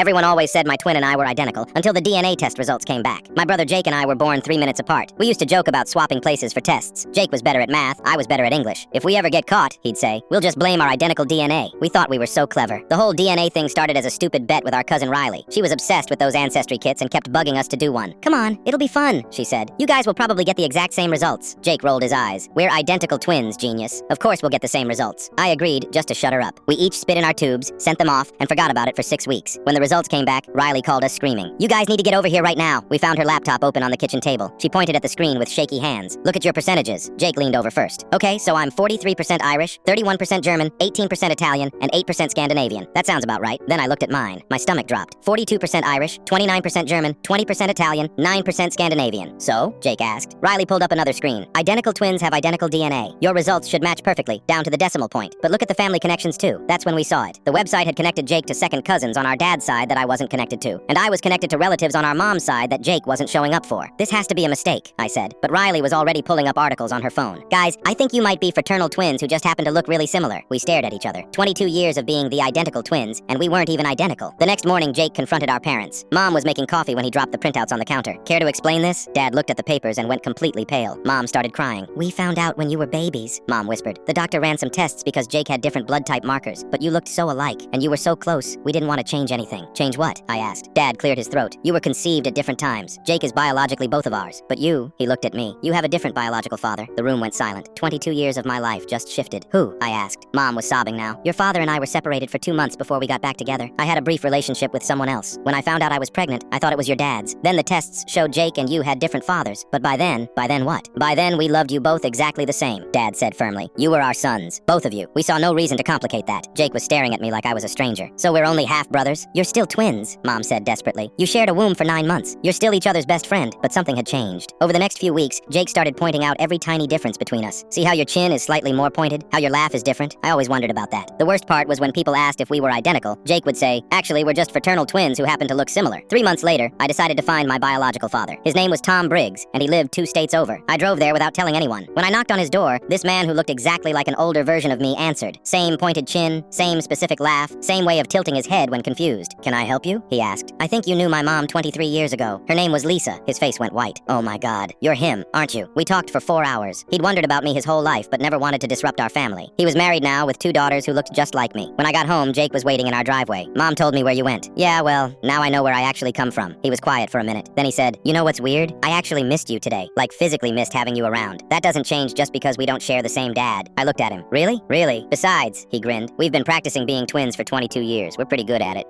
Everyone always said my twin and I were identical until the DNA test results came back. My brother Jake and I were born 3 minutes apart. We used to joke about swapping places for tests. Jake was better at math, I was better at English. If we ever get caught, he'd say, we'll just blame our identical DNA. We thought we were so clever. The whole DNA thing started as a stupid bet with our cousin Riley. She was obsessed with those ancestry kits and kept bugging us to do one. Come on, it'll be fun, she said. You guys will probably get the exact same results. Jake rolled his eyes. We're identical twins, genius. Of course we'll get the same results. I agreed, just to shut her up. We each spit in our tubes, sent them off, and forgot about it for 6 weeks. When the results came back, Riley called us screaming. You guys need to get over here right now. We found her laptop open on the kitchen table. She pointed at the screen with shaky hands. Look at your percentages. Jake leaned over first. Okay, so I'm 43% Irish, 31% German, 18% Italian, and 8% Scandinavian. That sounds about right. Then I looked at mine. My stomach dropped. 42% Irish, 29% German, 20% Italian, 9% Scandinavian. So? Jake asked. Riley pulled up another screen. Identical twins have identical DNA. Your results should match perfectly, down to the decimal point. But look at the family connections too. That's when we saw it. The website had connected Jake to second cousins on our dad's side that I wasn't connected to. And I was connected to relatives on our mom's side that Jake wasn't showing up for. This has to be a mistake, I said. But Riley was already pulling up articles on her phone. Guys, I think you might be fraternal twins who just happen to look really similar. We stared at each other. 22 years of being the identical twins, and we weren't even identical. The next morning, Jake confronted our parents. Mom was making coffee when he dropped the printouts on the counter. Care to explain this? Dad looked at the papers and went completely pale. Mom started crying. We found out when you were babies, Mom whispered. The doctor ran some tests because Jake had different blood type markers, but you looked so alike, and you were so close, we didn't want to change anything. Change what? I asked. Dad cleared his throat. You were conceived at different times. Jake is biologically both of ours, but you, he looked at me. You have a different biological father. The room went silent. 22 years of my life just shifted. Who? I asked. Mom was sobbing now. Your father and I were separated for 2 months before we got back together. I had a brief relationship with someone else. When I found out I was pregnant, I thought it was your dad's. Then the tests showed Jake and you had different fathers. But by then what? By then we loved you both exactly the same, Dad said firmly. You were our sons. Both of you. We saw no reason to complicate that. Jake was staring at me like I was a stranger. So we're only half brothers? You're still twins, Mom said desperately. You shared a womb for 9 months. You're still each other's best friend, but something had changed. Over the next few weeks, Jake started pointing out every tiny difference between us. See how your chin is slightly more pointed? How your laugh is different? I always wondered about that. The worst part was when people asked if we were identical, Jake would say, actually, we're just fraternal twins who happen to look similar. 3 months later, I decided to find my biological father. His name was Tom Briggs, and he lived 2 states over. I drove there without telling anyone. When I knocked on his door, this man who looked exactly like an older version of me answered. Same pointed chin, same specific laugh, same way of tilting his head when confused. Can I help you? He asked. I think you knew my mom 23 years ago. Her name was Lisa. His face went white. Oh my God. You're him, aren't you? We talked for 4 hours. He'd wondered about me his whole life, but never wanted to disrupt our family. He was married now with 2 daughters who looked just like me. When I got home, Jake was waiting in our driveway. Mom told me where you went. Yeah, well, now I know where I actually come from. He was quiet for a minute. Then he said, you know what's weird? I actually missed you today. Like physically missed having you around. That doesn't change just because we don't share the same dad. I looked at him. Really? Really? Besides, he grinned, we've been practicing being twins for 22 years. We're pretty good at it.